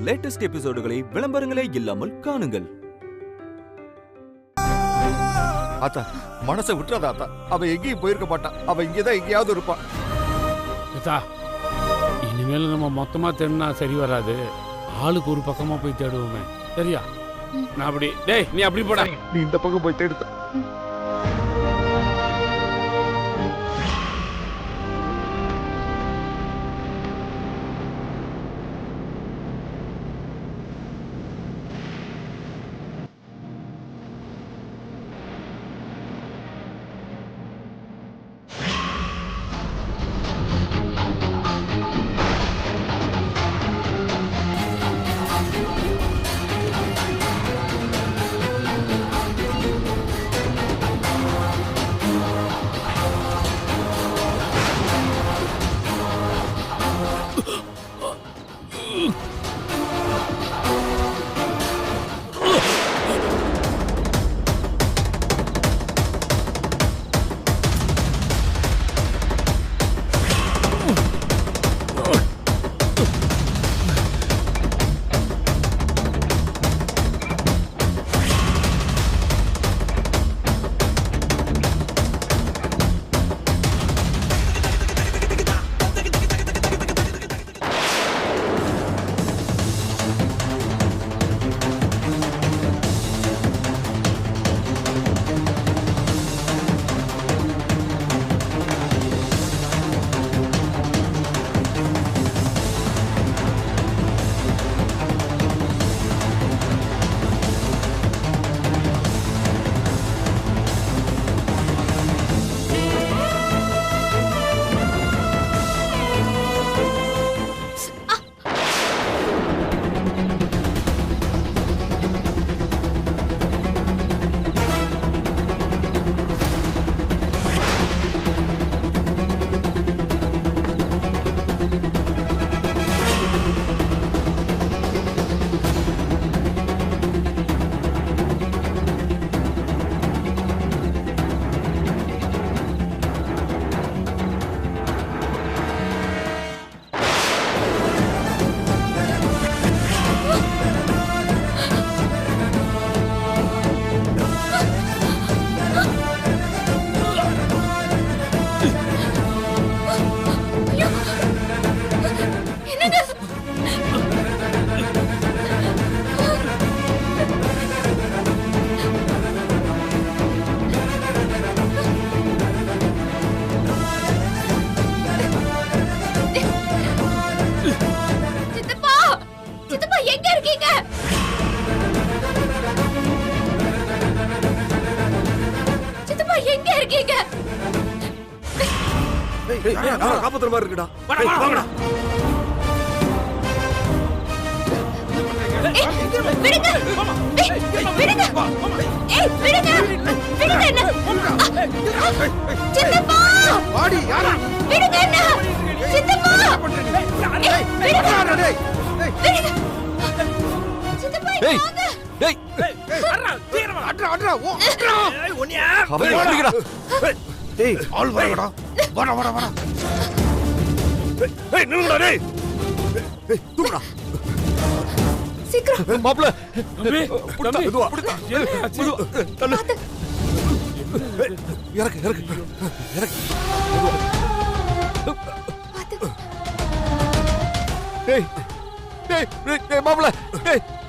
Latest எபிசோடுகளை விளம்பரங்களே இல்லாமல் காணுங்கள். ஆத்தா மனசை விட்டுறதா ஆத்தா, அவ எங்கேயும் போயிருக்க மாட்டான், அவ இங்கேதான் எங்கேயாவது இருப்பான். இனிமேல் நம்ம மொத்தமா தேடினா சரி வராது, ஆளுக்கு ஒரு பக்கமா போய் தேடுவோமே, சரியா? நான் அப்படி டேய் நீ அப்படி போடா, நீ இந்த பக்கம் போய் தேடுத்த. காப்பாத்துற மாதிரி இருக்குடா. மாப்பிள்ள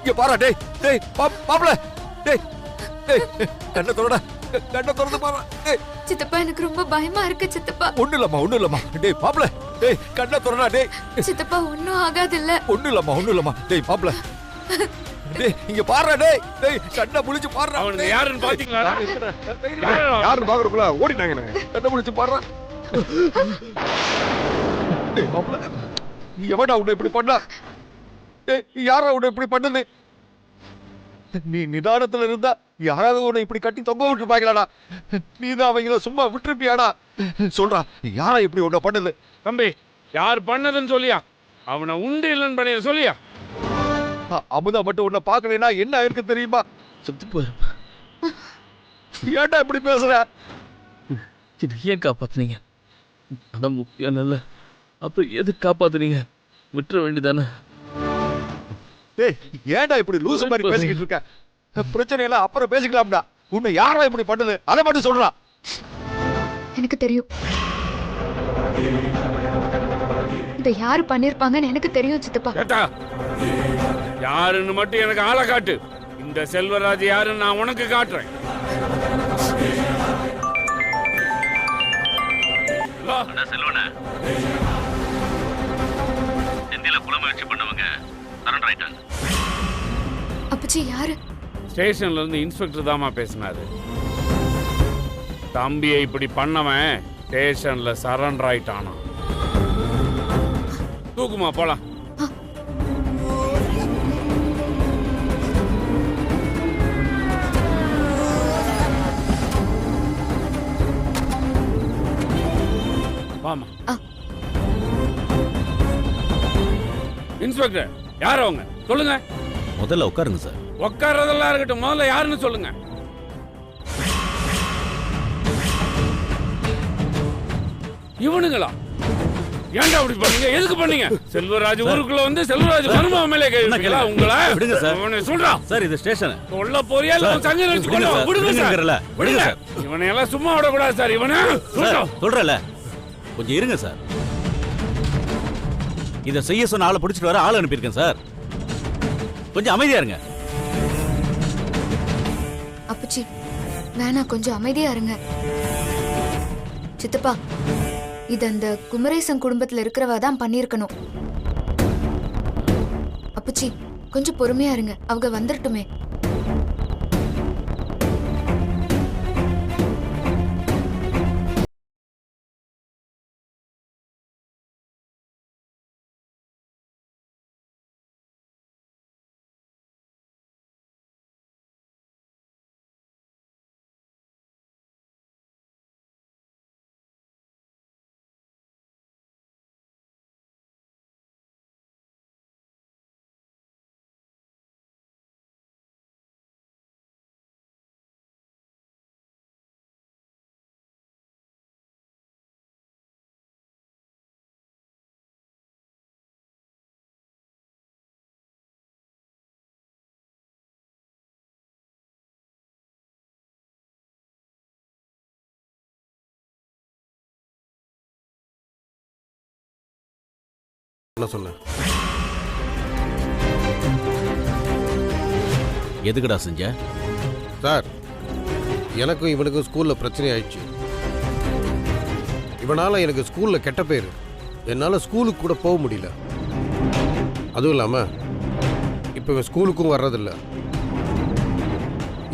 இங்க பாரா. டேய் டேய் மாப்பிள்ள டேய் கண்ணை தொடடா, கண்ணை தொடர்ந்து பாரா. சித்தப்பா எனக்கு ரொம்ப பயமா இருக்கு சித்தப்பா. ஒண்ணு இல்லம்மா. டேய் மாப்பிள்ள டேய் கண்ணை தொடடா. டேய் சித்தப்பா ஒண்ணும் ஆகாது இல்ல. ஒண்ணு இல்லம்மா. டேய் மாப்பிள்ள டேய் இங்க பாரா. டேய் கண்ணை முழிச்சு பாரா. அவனுங்க யாருன்னு பாத்தீங்களா? யாருன்னு பாக்குறதுக்குள்ள ஓடிட்டாங்க. கண்ணை முழிச்சு பாரா. டேய் மாப்பிள்ள எவடா உன்னை இப்படி பண்ணா? டேய் யாரா உன்னை இப்படி பண்ணது? நீ நிதானத்துல இருந்தா யாராவது உன்னை இப்படி கட்டி தொங்க விட்டு பாக்கலாடா. நீதான் அவங்கள சும்மா விட்டுருப்பியாடா? சொல்றா யாரா இப்படி உன்னை பண்ணது? தம்பி யார் பண்ணதுன்னு சொல்லியா? அவனை உண்டு இல்லைன்னு பண்ணிய சொல்லியா? அமுதா மட்டும் உன்னை பாக்கலைன்னா என்ன ஆயிருக்கு தெரியுமா? செத்து போயிருப்ப. ஏன்டா இப்படி பேசுற? ஏன் காப்பாத்துனீங்க? அதான் முக்கியம் இல்ல. அப்புறம் எது காப்பாத்துனீங்க? விட்டுற வேண்டியதானே? டேய் ஏன்டா இப்படி லூசு மாதிரி பேசிக்கிட்டு இருக்க? பிரச்சனை எல்லாம் அப்புறம் பேசிக்கலாம்டா. உன்னை யாரா இப்படி பண்ணுது அதை மட்டும் சொல்றா. எனக்கு தெரியும் இதை யாரு பண்ணிருப்பாங்கன்னு எனக்கு தெரியும் சித்தப்பா. ஏத்தா யாருன்னு மட்டும் எனக்கு ஆளை காட்டு. இந்த செல்வராஜ் யாருன்னு நான் உனக்கு காட்டுறேன். செல்வன செந்தில குல முயற்சி பண்ணவங்க சரண்டர் ஆயிட்டாங்க. அப்பச்சி யாரு? ஸ்டேஷன்ல இருந்து இன்ஸ்பெக்டர் தாமா பேசினாரு. தம்பியை இப்படி பண்ணவன் ஸ்டேஷன்ல சரண்டர் ஆயிட்டானா. தூக்குமா போலாம். வாமா. இன்ஸ்பெக்டர் யார் அவங்க சொல்லுங்க. முதல்ல உட்காருங்க சார். உட்கார்றதெல்லாம் இருக்கட்டும், முதல்ல யாருன்னு சொல்லுங்க. இவனுங்களா? ஏன்டா அப்படி பண்ணீங்க? எதுக்கு பண்ணீங்க? செல்வராஜ் ஊருக்குள்ள வந்து செல்வராஜ் மர்ம மேலே கேக்குறீங்களா? உங்களா விடுங்க சார். இவனை சொல்றா சார் இது ஸ்டேஷன். கொல்ல போறியா இல்ல சங்க நினைச்சு கொல்ல? விடுங்க சார். விடுங்க சார். இவனை எல்லாம் சும்மா விட கூடாது சார். இவனை சொல்றல கொஞ்சம் இருங்க சார். இத செய்ய சொன்ன ஆளை பிடிச்சிட்டு வர ஆள் அனுப்பியிருக்கேன் சார். கொஞ்சம் அமைதியா இருங்க. அப்பச்சி வேணா கொஞ்சம் அமைதியா இருங்க. சித்தப்பா இது அந்த குமரேசன் குடும்பத்துல இருக்கிறவ தான் பண்ணிருக்கணும். அப்பச்சி கொஞ்சம் பொறுமையா இருங்க, அவங்க வந்துடட்டுமே. என்ன சொன்ன? எதுக்குடா செஞ்ச? சார் எனக்கும் இவனுக்கும் ஸ்கூல்ல பிரச்சனை ஆயிடுச்சு. இவனால எனக்கு ஸ்கூல்ல கெட்ட பேர். என்னால ஸ்கூலுக்கு கூட போக முடியல. அதுவும் இல்லாம இப்ப இவன் ஸ்கூலுக்கும் வர்றதில்ல.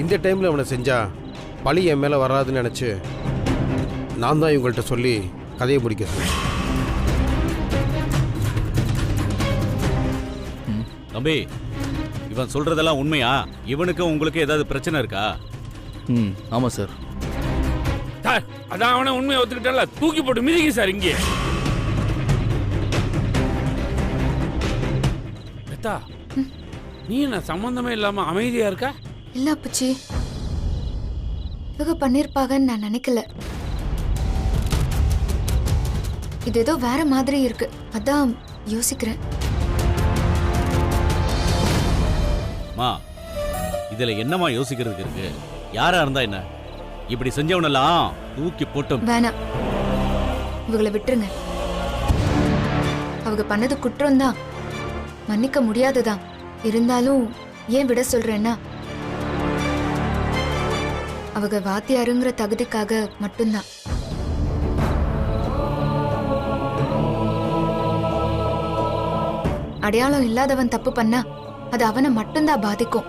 இந்த டைம்ல அவனை செஞ்சா பழி என் மேல வராதுன்னு நினைச்சு நான் தான் இவங்கள்ட்ட சொல்லி கதையை முடிக்க சொன்னேன். தம்பி இவன் சொல்றதெல்லாம் உண்மையா? இவனுக்கு உங்களுக்கு ஏதாவது பிரச்சனை இருக்கா? ஆமா சார். சார் அதான் அவனை உண்மையை ஒத்துக்கிட்டல, தூக்கி போட்டு மிதிங்க சார். இங்கே பெத்தா நீ என்ன சம்பந்தமே இல்லாம அமைதியா இருக்க? இல்ல அப்பச்சி இவங்க பண்ணிருப்பாங்கன்னு நான் நினைக்கல. இது ஏதோ வேற மாதிரி இருக்கு, அதான் யோசிக்கிறேன். மா இதுல என்னமா யோசிக்கிறதுக்கு இருக்கு? யாரா இருந்தா என்ன? இப்படி செஞ்சவனெல்லாம் தூக்கி போட்டோம். வேணாம், இவங்களை விட்டுருங்க. அவங்க பண்ணது குற்றம் தான், மன்னிக்க முடியாதுதான். இருந்தாலும் ஏன் விட சொல்றேன்னா அவங்க வாத்தியாருங்கிற தகுதிக்காக மட்டும்தான். அடையாளம் இல்லாதவன் தப்பு பண்ணா அது அவனை மட்டும்தான் பாதிக்கும்.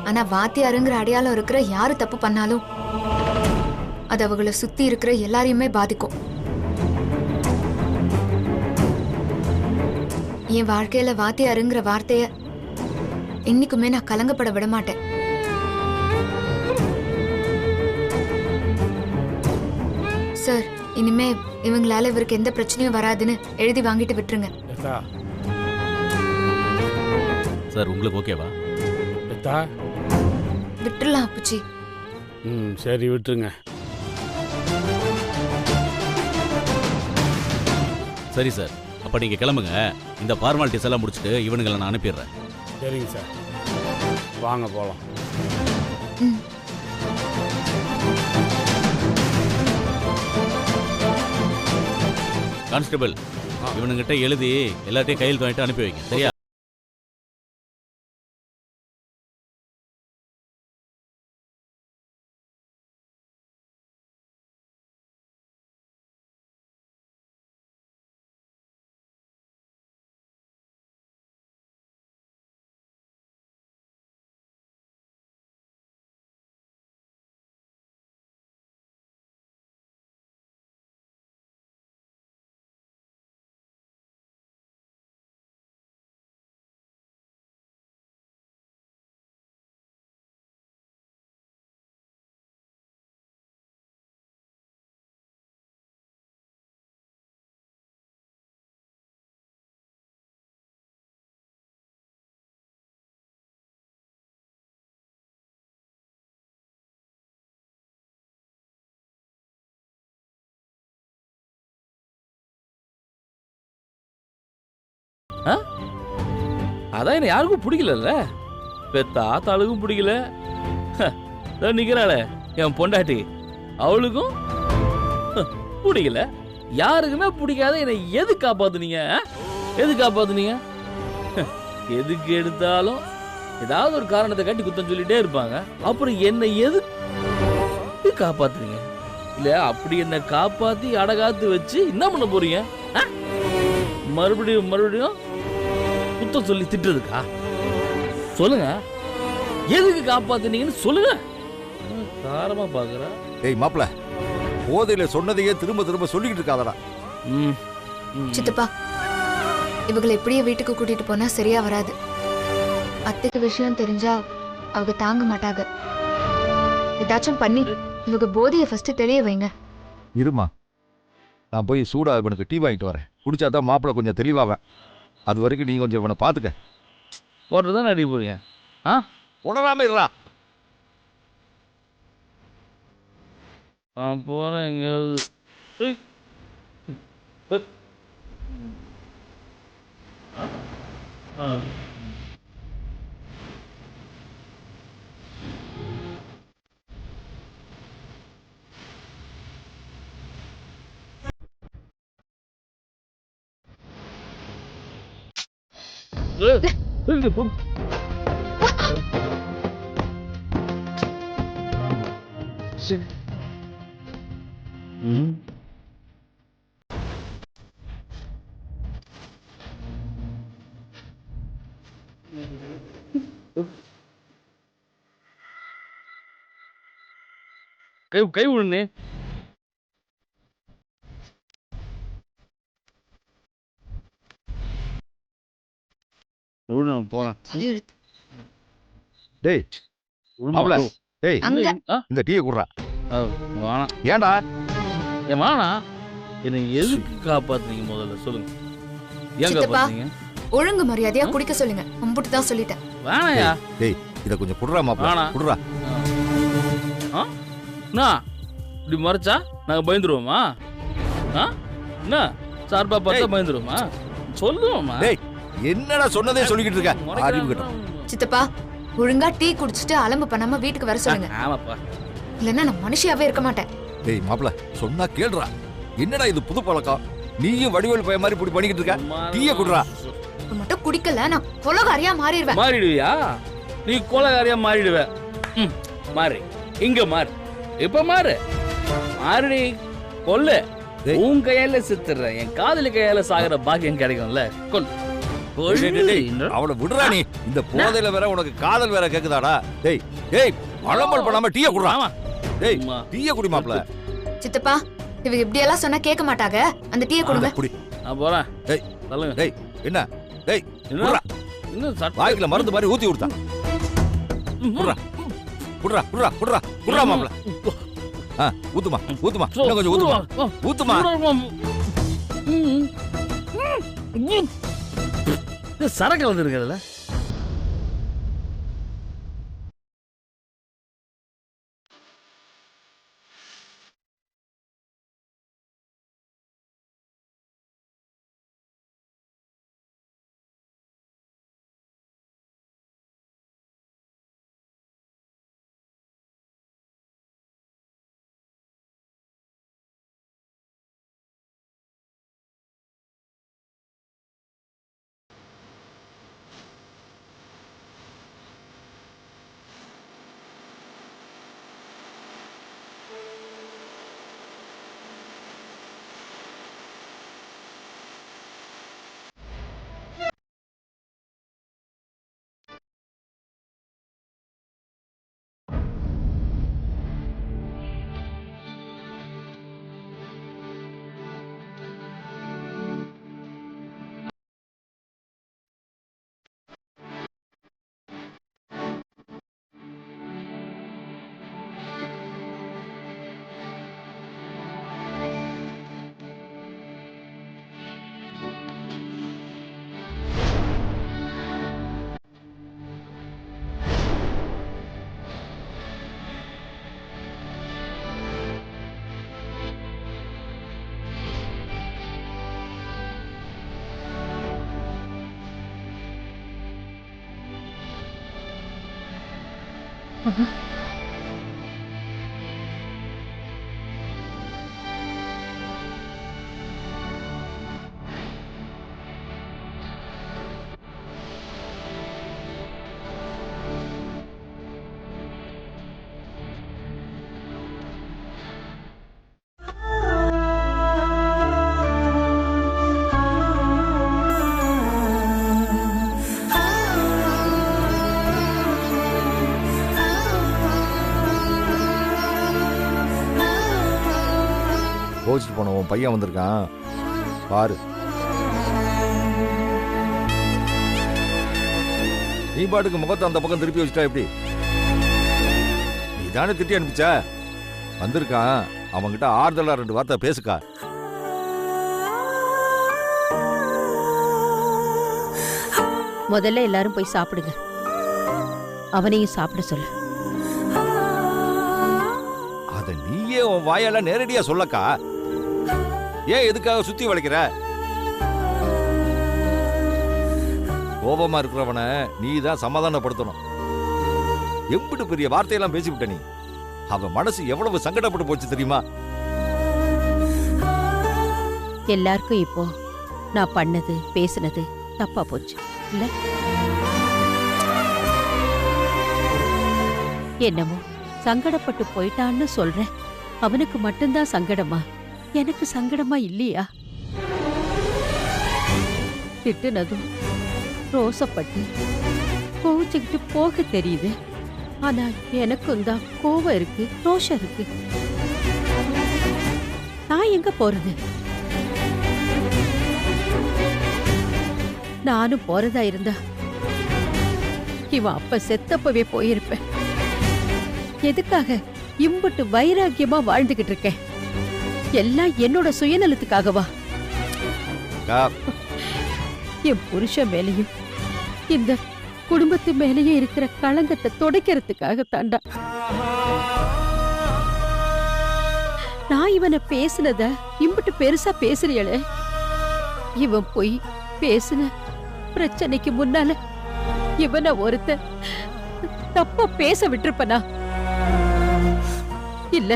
ஆனா வாத்தியாருங்கிற அடையாளம் இருக்கிற யாரு தப்பு பண்ணாலும் அது அவங்களை சுத்தி இருக்கிற எல்லாரையுமே பாதிக்கும். என் வாழ்க்கையில வாத்தியாருங்கிற வார்த்தைய இன்னைக்குமே நான் கலங்கப்பட விட மாட்டேன். சார் இனிமே இவங்களால இவருக்கு எந்த பிரச்சனையும் வராதுன்னு எழுதி வாங்கிட்டு விட்டுருங்க. சார் உங்களுக்கு ஓகேவா? விட்டுறலாம் அப்பச்சி. சரி விட்டுருங்க. சரி சார், அப்ப நீங்க கிளம்புங்க. இந்த ஃபார்மாலிட்டிஸ் எல்லாம் முடிச்சுட்டு இவனுங்களை நான் அனுப்பிடுறேன். சரிங்க சார், வாங்க போகலாம். ம். கான்ஸ்டபிள், இவனுங்கிட்ட எழுதி எல்லாத்தையும் கையில் வாங்கிட்டு அனுப்பி வைங்க, சரியா? அதான் என்ன யாருக்கும் பிடிக்கல. பெத்த ஆத்தாளுக்கும் பிடிக்கல. நிக்கிறாளே என் பொண்டாட்டி, அவளுக்கும் பிடிக்கல. யாருக்குமே பிடிக்காத என்னை எது காப்பாத்துனீங்க? எது காப்பாத்துனீங்க? எதுக்கு எடுத்தாலும் ஏதாவது ஒரு காரணத்தை காட்டி குத்தம் சொல்லிட்டே இருப்பாங்க. அப்புறம் என்னை எது காப்பாத்துறீங்க? இல்ல அப்படி என்ன காப்பாத்தி அடகாத்து வச்சு என்ன பண்ண போறீங்க? மறுபடியும் மறுபடியும் குத்தம் சொல்லி திட்டுறதுக்கா? சொல்லுங்க, எதுக்கு காப்பாத்துனீங்கன்னு சொல்லுங்க. காரமா பாக்குற. ஏய் மாப்ள, போதையில சொன்னதையே திரும்ப திரும்ப சொல்லிக்கிட்டு இருக்காதடா. சித்தப்பா, இவங்களை இப்படியே வீட்டுக்கு கூட்டிட்டு போனா சரியா வராது. அத்தைக்கு விஷயம் தெரிஞ்சா அவங்க தாங்க மாட்டாங்க. ஏதாச்சும் பண்ணி இவங்க போதையை ஃபர்ஸ்ட் தெளிய வைங்க. இருமா, நான் போய் சூடா இவனுக்கு டீ வாங்கிட்டு வரேன். குடிச்சாதான் மாப்பிள்ள கொஞ்சம் தெளிவாவேன். அது வரைக்கும் நீ கொஞ்சம் இவனை பாத்துக்க. போடுறதான் நடி போறீங்க. உணராம இருடா. நான் போறேன் எங்கேயாவது. கை விடுனே. போறேன். டேய் மாப்ள, டேய் இந்த டீயை குடுறா. வேணாம். ஏன்டா? ஏன் வேணா? என்னை எதுக்கு காப்பாத்துனீங்க முதல்ல சொல்லுங்க. ஏன் சித்தப்பா, காப்பாத்துனீங்க? ஒழுங்கு மரியாதையா குடிக்க சொல்லுங்க. அம்புட்டு தான் சொல்லிட்டேன். வேணாயா? டேய் இத கொஞ்சம் குடுறா மாப்ள, வேணாம். குடுறா. என்ன இப்படி மறைச்சா நாங்க பயந்துருவோமா? என்ன சார்பா பார்த்தா பயந்துருவோமா? சொல்லுவோமா? டேய் என்னடா சொன்னதே சொல்லிக்கிட்டு இருக்க? அறிவு கட்டும். சித்தப்பா, ஒழுங்கா டீ குடிச்சிட்டு அலம்பு பண்ணாம வீட்டுக்கு வர சொல்லுங்க. ஆமாப்பா. இல்லன்னா நான் மனுஷியாவே இருக்க மாட்டேன். டேய் மாப்ள, சொன்னா கேளுடா. என்னடா இது புது பழக்கம்? நீயும் வடிவேல் பையன் மாதிரி இப்படி பண்ணிக்கிட்டு இருக்க. டீயை குடுறா. இப்ப மட்டும் குடிக்கல நான் கொலகாரியா மாறிடுவேன். மாறிடுவியா? நீ கொலகாரியா மாறிடுவ. மாறி இங்க மாறு. இப்ப மாறு. மாறி கொல்லு. உன் கையால சித்துற என் காதலி கையால சாகுற பாக்கியம் கிடைக்கும்ல. கொல்லு. அவளை விடுறா. நீ இந்த போதையில வேற உனக்கு காதல் வேற கேக்குதாடா? டேய் டேய் அலம்பல் பண்ணாம டீயை குடுறா. டேய் டீயை குடி மாப்ள. சித்தப்பா, இவங்க இப்படி எல்லாம் சொன்னா கேட்க மாட்டாங்க. அந்த டீயை கொடுங்க. குடி. நான் போறேன். டேய் சொல்லுங்க. டேய் என்ன? டேய் குடுறா. இன்னும் வாய்க்குல மருந்து மாதிரி ஊத்தி விடுதா. குடுறா குடுறா குடுறா குடுறா குடுறா மாப்ள. ஊத்துமா ஊத்துமா, இன்னும் கொஞ்சம் ஊத்துமா ஊத்துமா. சரக்கு வந்துருக்குதுல்ல. கோச்சிட்டு போன உன் பையன் வந்திருக்கான் பாரு. நீ பாட்டுக்கு முகத்தை அந்த பக்கம் திருப்பி வச்சுட்டா எப்படி? நீ தானே திட்டி அனுப்பிச்ச. வந்திருக்கான், அவன்கிட்ட ஆறுதலா 2 வார்த்தை பேசுக்கா. முதல்ல எல்லாரும் போய் சாப்பிடுங்க. அவனையும் சாப்பிட சொல்லு. அத நீயே உன் வாயால நேரடியா சொல்லக்கா. ஏன் எதுக்காக சுத்தி வளைக்கிற? கோபமா இருக்கிறவனை நீ தான் சமாதானப்படுத்தணும். எப்படி பெரிய வார்த்தையெல்லாம் பேசிவிட்ட நீ. அவன் மனசு எவ்வளவு சங்கடப்பட்டு போச்சு தெரியுமா? எல்லாருக்கும் இப்போ நான் பண்ணது பேசினது தப்பா போச்சு இல்ல? என்னமோ சங்கடப்பட்டு போயிட்டான்னு சொல்றேன். அவனுக்கு மட்டும்தான் சங்கடமா? எனக்கு சங்கடமா இல்லையா? திட்டுனதும் ரோசப்பட்டு கோவிச்சுக்கிட்டு போக தெரியுது. ஆனா எனக்கும் தான் கோவம் இருக்கு, ரோஷம் இருக்கு. நான் எங்க போறது? நானும் போறதா இருந்தா இவன் அப்ப செத்தப்பவே போயிருப்பேன். எதுக்காக இம்புட்டு வைராக்கியமா வாழ்ந்துகிட்டு இருக்கேன்? எல்லாம் என்னோட சுயநலத்துக்காகவா? என் புருஷன் மேலையும் இந்த குடும்பத்து மேலேயே இருக்கிற களங்கத்தை துடைக்கிறதுக்காக தாண்டா. நான் இவனை பேசுனத இம்புட்டு பெருசா பேசுறியளே. இவன் போய் பேசுன பிரச்சனைக்கு முன்னால இவனை ஒருத்த தப்பா பேச விட்டுருப்பனா? இல்ல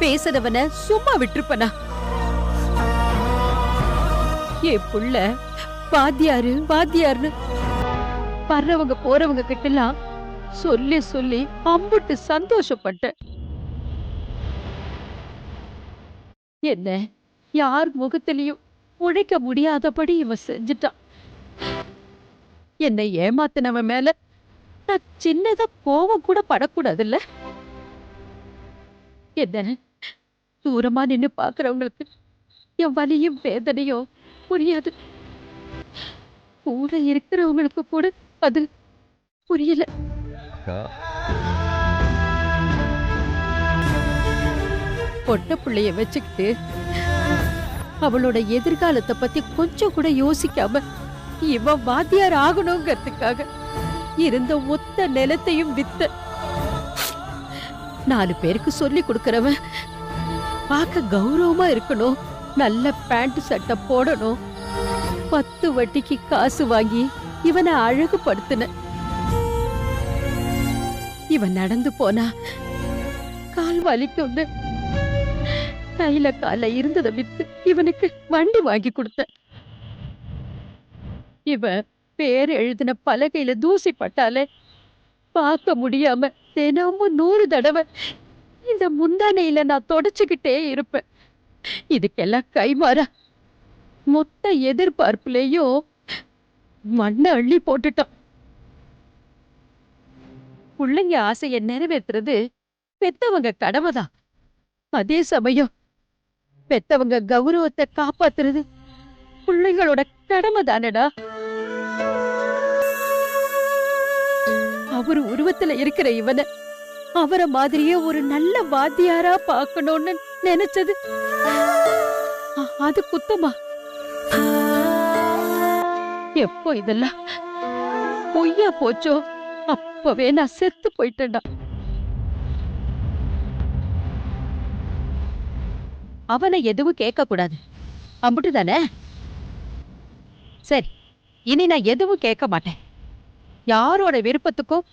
பேசுறவன சும்மா விட்டுருப்பனா? என் புள்ள வாத்தியாரு வாத்தியார்னு வர்றவங்க போறவங்க கிட்டலாம் சொல்லி சொல்லி அம்புட்டு சந்தோஷப்பட்டேன். என்ன யார் முகத்திலையும் உழைக்க முடியாதபடி இவன் செஞ்சுட்டான். என்னை ஏமாத்தினவன் மேல நான் சின்னதா கோவம் கூட படக்கூடாதுல்ல? என்ன தூரமா நின்னு பாக்குறவங்களுக்கு என் வலியும் வேதனையும் புரியாது. கூட இருக்கிறவங்களுக்கு கூட அது புரியல. பொட்ட பிள்ளைய வச்சுக்கிட்டு அவளோட எதிர்காலத்தை பத்தி கொஞ்சம் கூட யோசிக்காம இவன் வாத்தியார் ஆகணுங்கிறதுக்காக இருந்த மொத்த நிலத்தையும் வித்த 4 பேருக்கு சொல்லி கொடுக்கறவன் பார்க்க கௌரவமா இருக்கணும், நல்ல பேண்ட் சட்டை போடணும், 10 வட்டிக்கு காசு வாங்கி இவனை அழகுபடுத்தின. இவன் நடந்து போனா கால் வலிக்கும்னு கையில கால இருந்ததை வித்து இவனுக்கு வண்டி வாங்கி கொடுத்த. இவன் பேர் எழுதின பலகையில தூசி பட்டாலே பார்க்க முடியாம தினமும் 100 தடவை இந்த முந்தானையில நான் தொடச்சுக்கிட்டே இருப்பேன். இதுக்கெல்லாம் கைமாறா மொத்த எதிர்பார்ப்புலயும் மண்ணை அள்ளி போட்டுட்டான். பிள்ளைங்க ஆசைய நிறைவேற்றுறது பெத்தவங்க கடமைதான். அதே சமயம் பெத்தவங்க கௌரவத்தை காப்பாத்துறது பிள்ளைங்களோட கடமை தானடா. அவரு உருவத்துல இருக்கிற இவனை அவரை மாதிரியே ஒரு நல்ல வாத்தியாரா பார்க்கணும்னு நினைச்சது அது குத்தமா? எப்போ இதெல்லாம் பொய்யா போச்சோ அப்பவே நான் செத்து போயிட்டேன்டா. அவனை எதுவும் கேட்க கூடாது அம்புட்டுதானே? சரி, இனி நான் எதுவும் கேட்க மாட்டேன். யாரோட விருப்பத்துக்கும்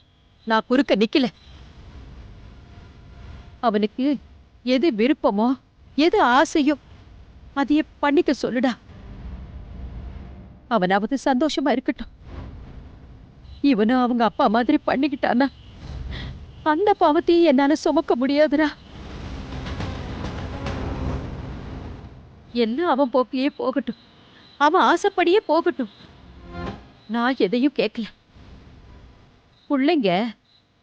நான் குறுக்க நிக்கல. அவனுக்கு எது விருப்பமோ எது ஆசையோ அதையே பண்ணிக்க சொல்லுடா. அவனாவது சந்தோஷமா இருக்கட்டும். இவனும் அவங்க அப்பா மாதிரி பண்ணிக்கிட்டானா அந்த பாவத்தையும் என்னால சுமக்க முடியாதுடா. எல்லாம் அவன் போக்கியே போகட்டும், அவன் ஆசைப்படியே போகட்டும். நான் எதையும் கேட்கல. பிள்ளைங்க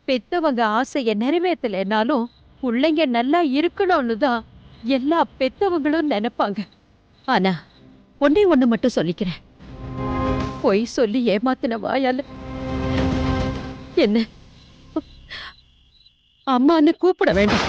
பெத்தவங்க ஆசைய நிறைவேற்றலைன்னாலும் பிள்ளைங்க நல்லா இருக்கணும்னு தான் எல்லா பெத்தவங்களும் நினைப்பாங்க. ஆனா ஒன்னே ஒண்ணு மட்டும் சொல்லிக்கிறேன், பொய் சொல்லி ஏமாத்தின வாயால என்ன அம்மான்னு கூப்பிட வேண்டாம்.